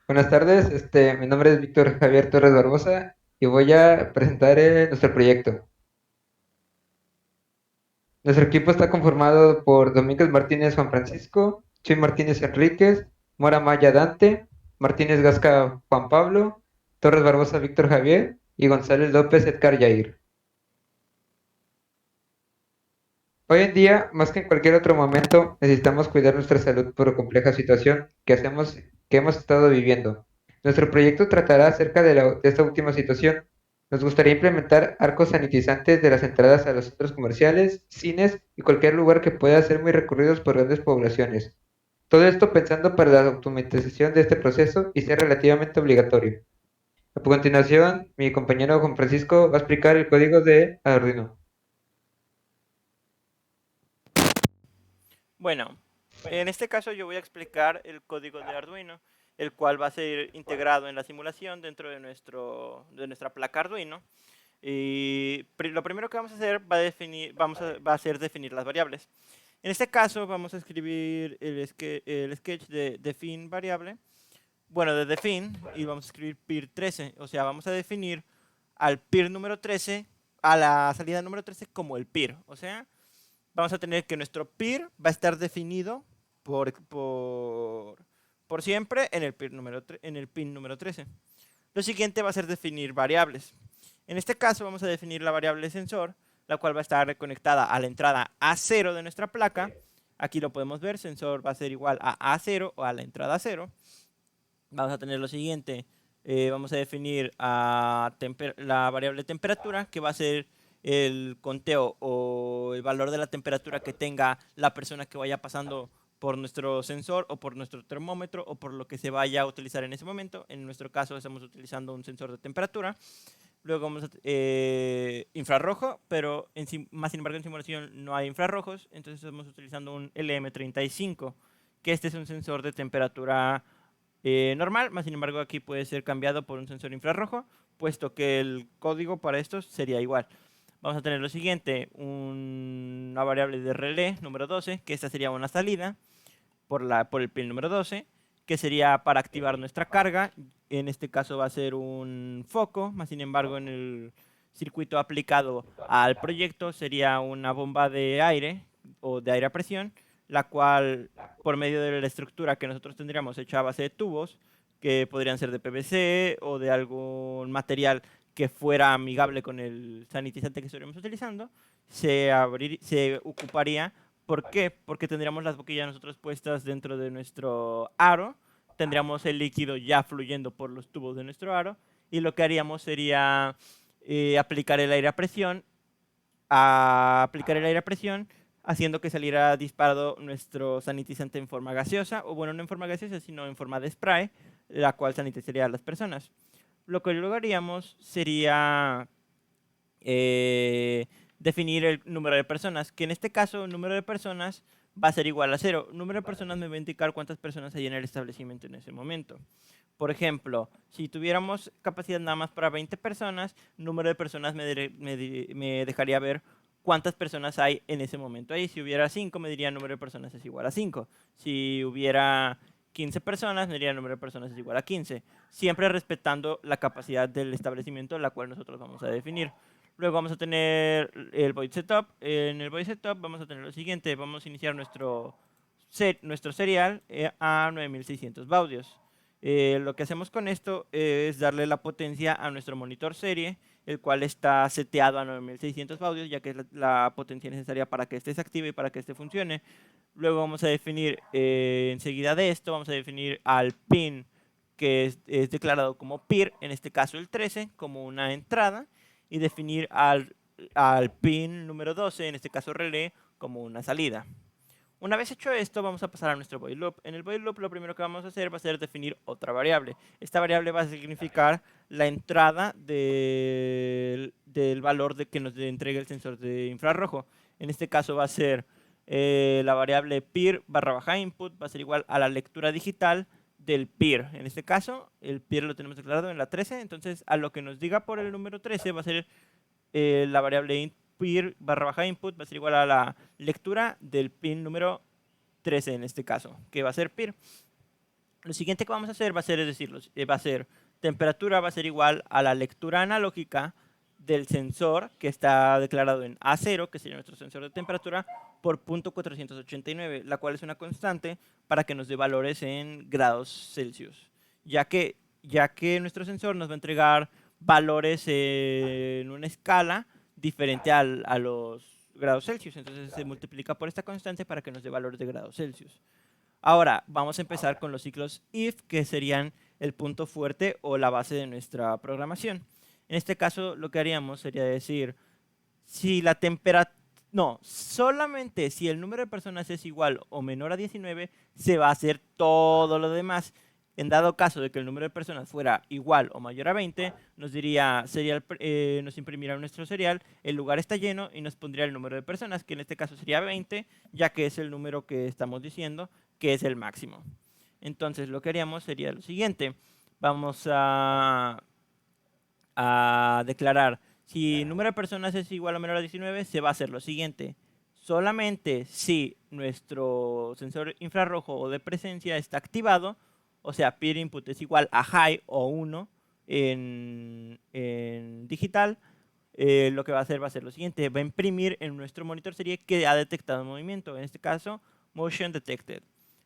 Buenas tardes, mi nombre es Víctor Javier Torres Barbosa y voy a presentar nuestro proyecto. Nuestro equipo está conformado por Domínguez Martínez Juan Francisco, Chuy Martínez Enríquez, Mora Maya Dante, Martínez Gasca Juan Pablo, Torres Barbosa Víctor Javier y González López Edgar Yair. Hoy en día, más que en cualquier otro momento, necesitamos cuidar nuestra salud por la compleja situación que hemos estado viviendo. Nuestro proyecto tratará acerca de esta última situación. Nos gustaría implementar arcos sanitizantes de las entradas a los centros comerciales, cines y cualquier lugar que pueda ser muy recurridos por grandes poblaciones. Todo esto pensando para la automatización de este proceso y ser relativamente obligatorio. A continuación, mi compañero Juan Francisco va a explicar el código de Arduino. Bueno, en este caso yo voy a explicar el código de Arduino, el cual va a ser integrado en la simulación dentro de nuestra placa Arduino. Y lo primero que vamos a hacer va a ser definir las variables. En este caso vamos a escribir el sketch de define variable, bueno, de define, y vamos a escribir peer 13, o sea, vamos a definir al peer número 13, a la salida número 13 como el peer, o sea, vamos a tener que nuestro peer va a estar definido por, por, por siempre en el, en el pin número 13. Lo siguiente va a ser definir variables. En este caso vamos a definir la variable sensor, la cual va a estar conectada a la entrada A0 de nuestra placa. Aquí lo podemos ver, sensor va a ser igual a A0 o a la entrada 0. Vamos a tener lo siguiente, vamos a definir la variable temperatura, que va a ser el conteo o el valor de la temperatura que tenga la persona que vaya pasando por nuestro sensor o por nuestro termómetro o por lo que se vaya a utilizar en ese momento. En nuestro caso estamos utilizando un sensor de temperatura. Luego vamos a infrarrojo, pero más sin embargo en simulación no hay infrarrojos, entonces estamos utilizando un LM35, que este es un sensor de temperatura normal, más sin embargo aquí puede ser cambiado por un sensor infrarrojo, puesto que el código para estos sería igual. Vamos a tener lo siguiente, una variable de relé número 12, que esta sería una salida por el pin número 12, que sería para activar nuestra carga. En este caso va a ser un foco, más sin embargo en el circuito aplicado al proyecto sería una bomba de aire o de aire a presión, la cual por medio de la estructura que nosotros tendríamos hecha a base de tubos, que podrían ser de PVC o de algún material que fuera amigable con el sanitizante que estaríamos utilizando, se ocuparía. ¿Por qué? Porque tendríamos las boquillas nosotros puestas dentro de nuestro aro, tendríamos el líquido ya fluyendo por los tubos de nuestro aro, y lo que haríamos sería aplicar el aire a presión, haciendo que saliera disparado nuestro sanitizante en forma gaseosa, o bueno, no en forma gaseosa, sino en forma de spray, la cual sanitizaría a las personas. Lo que luego haríamos sería eh, definir el número de personas, que en este caso el número de personas va a ser igual a cero. El número de personas me va a indicar cuántas personas hay en el establecimiento en ese momento. Por ejemplo, si tuviéramos capacidad nada más para 20 personas, el número de personas me dejaría ver cuántas personas hay en ese momento ahí. Si hubiera 5, me diría el número de personas es igual a 5. Si hubiera 15 personas, me diría el número de personas es igual a 15. Siempre respetando la capacidad del establecimiento, la cual nosotros vamos a definir. Luego vamos a tener el void setup. En el void setup vamos a tener lo siguiente. Vamos a iniciar nuestro serial a 9600 baudios. Lo que hacemos con esto es darle la potencia a nuestro monitor serie, el cual está seteado a 9600 baudios, ya que es la potencia necesaria para que este se active y para que este funcione. Luego vamos a definir, enseguida de esto, vamos a definir al pin que es declarado como peer, en este caso el 13, como una entrada, y definir al pin número 12, en este caso relé, como una salida. Una vez hecho esto, vamos a pasar a nuestro void loop. En el void loop lo primero que vamos a hacer va a ser definir otra variable. Esta variable va a significar la entrada del valor de que nos entregue el sensor de infrarrojo. En este caso va a ser la variable peer barra baja input, va a ser igual a la lectura digital del peer. En este caso, el peer lo tenemos declarado en la 13, entonces a lo que nos diga por el número 13 va a ser la variable peer barra baja input va a ser igual a la lectura del pin número 13 en este caso, que va a ser peer. Lo siguiente que vamos a hacer va a ser, es decir, va a ser temperatura va a ser igual a la lectura analógica del sensor que está declarado en A0, que sería nuestro sensor de temperatura, por punto 489, la cual es una constante para que nos dé valores en grados Celsius, ya que nuestro sensor nos va a entregar valores en una escala diferente a los grados Celsius, entonces se multiplica por esta constante para que nos dé valores de grados Celsius. Ahora vamos a empezar con los ciclos if, que serían el punto fuerte o la base de nuestra programación. En este caso lo que haríamos sería decir, si la temperatura, no, solamente si el número de personas es igual o menor a 19, se va a hacer todo lo demás. En dado caso de que el número de personas fuera igual o mayor a 20, nos diría, nos imprimirá nuestro serial, el lugar está lleno y nos pondría el número de personas, que en este caso sería 20, ya que es el número que estamos diciendo que es el máximo. Entonces lo que haríamos sería lo siguiente. Vamos a declarar si el número de personas es igual o menor a 19, se va a hacer lo siguiente. Solamente si nuestro sensor infrarrojo o de presencia está activado, o sea, peer input es igual a high o 1 en digital, lo que va a ser lo siguiente. Va a imprimir en nuestro monitor serie que ha detectado movimiento. En este caso, motion detected.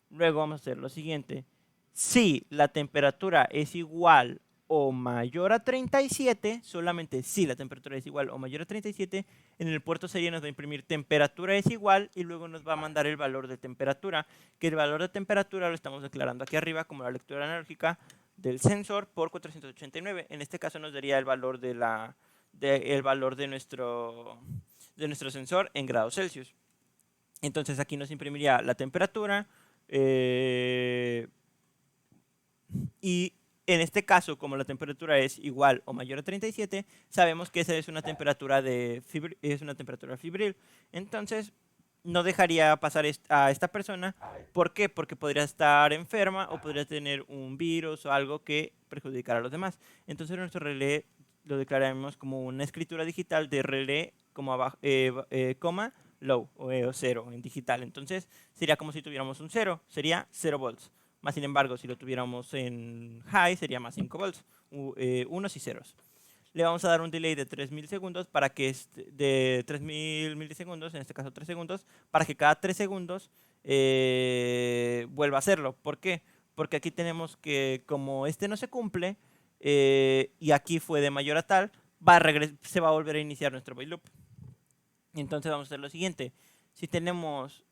Luego vamos a hacer lo siguiente. Si la temperatura es igual o mayor a 37, solamente si la temperatura es igual o mayor a 37, en el puerto serie nos va a imprimir temperatura es igual y luego nos va a mandar el valor de temperatura, que el valor de temperatura lo estamos declarando aquí arriba como la lectura analógica del sensor por 489. En este caso nos daría el valor el valor de nuestro sensor en grados Celsius. Entonces aquí nos imprimiría la temperatura y en este caso, como la temperatura es igual o mayor a 37, sabemos que esa es una temperatura fibril. Entonces, no dejaría pasar a esta persona. ¿Por qué? Porque podría estar enferma o podría tener un virus o algo que perjudicara a los demás. Entonces, nuestro relé lo declararemos como una escritura digital de relé, coma, low o cero en digital. Entonces, sería como si tuviéramos un cero, sería 0 volts. Más sin embargo, si lo tuviéramos en high, sería más 5 volts, unos y ceros. Le vamos a dar un delay de 3000 segundos para que de 3000 milisegundos, en este caso 3 segundos, para que cada 3 segundos vuelva a hacerlo. ¿Por qué? Porque aquí tenemos que, como este no se cumple, y aquí fue de mayor a tal, se va a volver a iniciar nuestro while loop. Entonces vamos a hacer lo siguiente.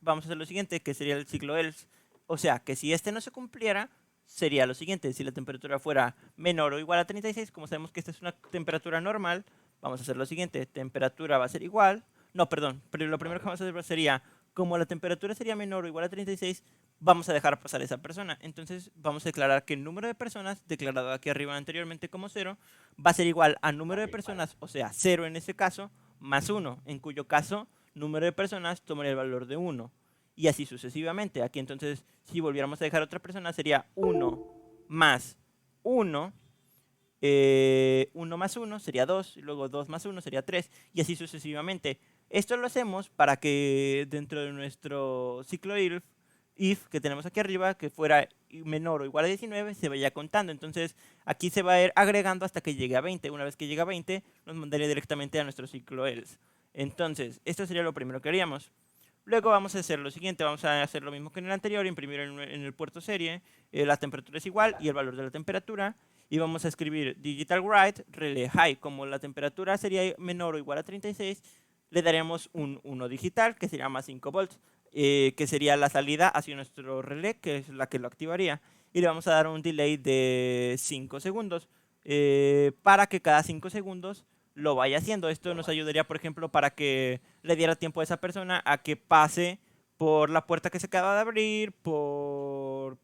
Vamos a hacer lo siguiente, que sería el ciclo else. O sea, que si este no se cumpliera, sería lo siguiente. Si la temperatura fuera menor o igual a 36, como sabemos que esta es una temperatura normal, vamos a hacer lo siguiente. Temperatura va a ser igual. No, perdón. Pero lo primero que vamos a hacer sería, como la temperatura sería menor o igual a 36, vamos a dejar pasar a esa persona. Entonces vamos a declarar que el número de personas, declarado aquí arriba anteriormente como 0, va a ser igual al número de personas, o sea, 0 en ese caso, más 1, en cuyo caso, número de personas tomaría el valor de 1. Y así sucesivamente. Aquí entonces, si volviéramos a dejar a otra persona, sería 1 más 1. 1 más 1 sería 2, y luego 2 más 1 sería 3, y así sucesivamente. Esto lo hacemos para que dentro de nuestro ciclo if que tenemos aquí arriba, que fuera menor o igual a 19, se vaya contando. Entonces, aquí se va a ir agregando hasta que llegue a 20. Una vez que llegue a 20, nos mandaría directamente a nuestro ciclo else. Entonces, esto sería lo primero que haríamos. Luego vamos a hacer lo siguiente, vamos a hacer lo mismo que en el anterior, imprimir en el puerto serie, la temperatura es igual y el valor de la temperatura, y vamos a escribir digital write relay high. Como la temperatura sería menor o igual a 36, le daremos un 1 digital, que sería más 5 volts, que sería la salida hacia nuestro relé, que es la que lo activaría, y le vamos a dar un delay de 5 segundos, para que cada 5 segundos lo vaya haciendo. Esto nos ayudaría, por ejemplo, para que le diera tiempo a esa persona a que pase por la puerta que se acaba de abrir,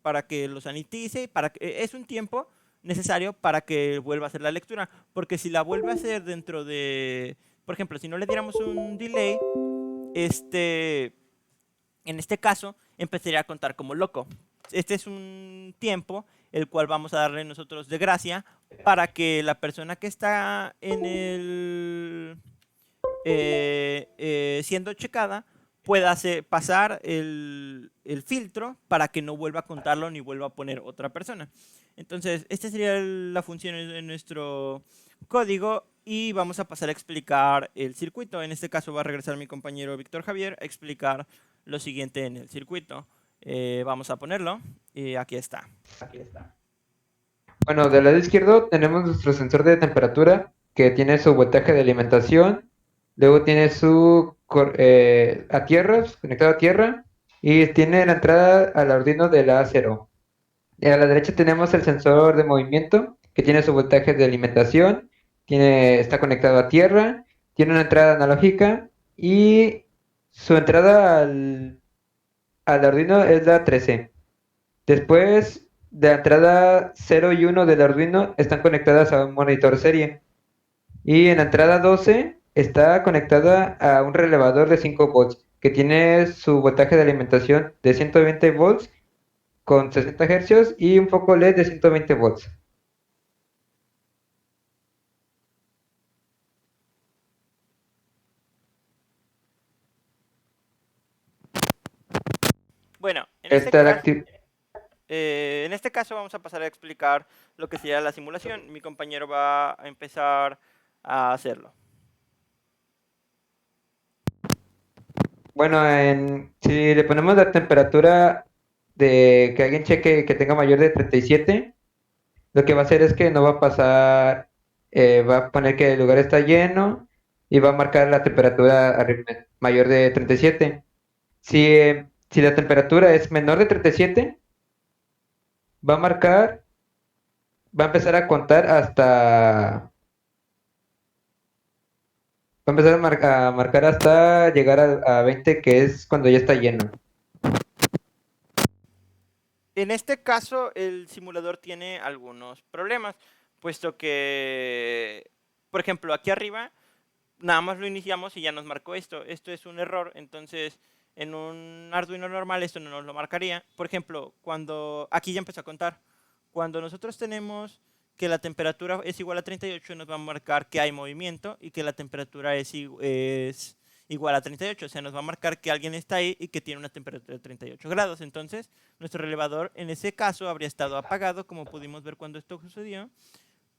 para que lo sanitice, es un tiempo necesario para que vuelva a hacer la lectura, porque si la vuelve a hacer dentro de, por ejemplo, si no le diéramos un delay, en este caso empezaría a contar como loco. Este es un tiempo el cual vamos a darle nosotros de gracia para que la persona que está en siendo checada pueda pasar el filtro para que no vuelva a contarlo ni vuelva a poner otra persona. Entonces, esta sería la función de nuestro código y vamos a pasar a explicar el circuito. En este caso va a regresar mi compañero Víctor Javier a explicar lo siguiente en el circuito. Vamos a ponerlo y aquí está. Bueno, del lado izquierdo tenemos nuestro sensor de temperatura que tiene su voltaje de alimentación, luego tiene su a tierra, conectado a tierra, y tiene la entrada al Arduino de la A0. Y a la derecha tenemos el sensor de movimiento que tiene su voltaje de alimentación, está conectado a tierra, tiene una entrada analógica y su entrada al Arduino es la 13. Después de la entrada 0 y 1 del Arduino están conectadas a un monitor serie. Y en la entrada 12 está conectada a un relevador de 5 volts que tiene su voltaje de alimentación de 120 volts con 60 hercios y un foco LED de 120 volts. Bueno, Está en este caso vamos a pasar a explicar lo que sería la simulación. Mi compañero va a empezar a hacerlo. Bueno, si le ponemos la temperatura de que alguien cheque que tenga mayor de 37, lo que va a hacer es que no va a pasar, va a poner que el lugar está lleno y va a marcar la temperatura mayor de 37. Si la temperatura es menor de 37, va a marcar, va a empezar a contar va a empezar a marcar hasta llegar a 20, que es cuando ya está lleno. En este caso, el simulador tiene algunos problemas, puesto que, por ejemplo, aquí arriba, nada más lo iniciamos y ya nos marcó esto. Esto es un error, entonces en un Arduino normal esto no nos lo marcaría. Por ejemplo, aquí ya empezó a contar. Cuando nosotros tenemos que la temperatura es igual a 38, nos va a marcar que hay movimiento y que la temperatura es igual a 38. O sea, nos va a marcar que alguien está ahí y que tiene una temperatura de 38 grados. Entonces, nuestro relevador en ese caso habría estado apagado, como pudimos ver cuando esto sucedió.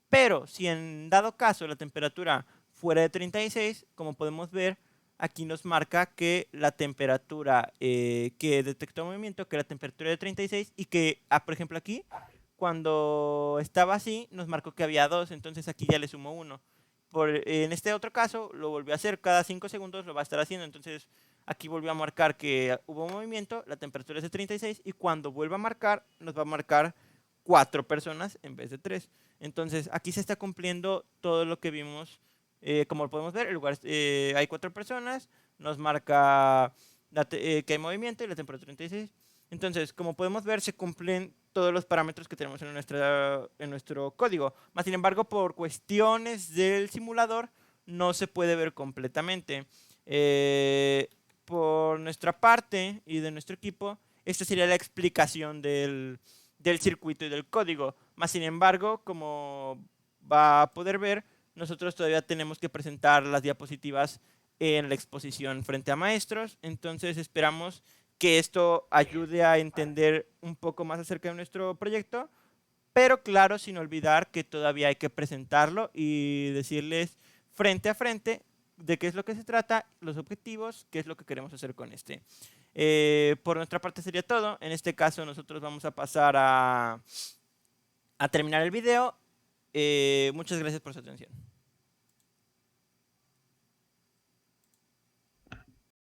Pero si en dado caso la temperatura fuera de 36, como podemos ver, aquí nos marca que la temperatura que detectó movimiento, que la temperatura de 36 y que, por ejemplo aquí, cuando estaba así, nos marcó que había 2, entonces aquí ya le sumo 1. En este otro caso, lo volvió a hacer cada 5 segundos, lo va a estar haciendo, entonces aquí volvió a marcar que hubo movimiento, la temperatura es de 36 y cuando vuelva a marcar, nos va a marcar 4 personas en vez de 3. Entonces aquí se está cumpliendo todo lo que vimos. Como podemos ver, hay 4 personas, nos marca que hay movimiento y la temperatura 36. Entonces, como podemos ver, se cumplen todos los parámetros que tenemos en nuestro código. Más sin embargo, por cuestiones del simulador, no se puede ver completamente. Por nuestra parte y de nuestro equipo, esta sería la explicación del circuito y del código. Más sin embargo, como va a poder ver, nosotros todavía tenemos que presentar las diapositivas en la exposición frente a maestros. Entonces esperamos que esto ayude a entender un poco más acerca de nuestro proyecto, pero claro, sin olvidar que todavía hay que presentarlo y decirles frente a frente de qué es lo que se trata, los objetivos, qué es lo que queremos hacer con este. Por nuestra parte sería todo. En este caso nosotros vamos a pasar a terminar el video. Muchas gracias por su atención.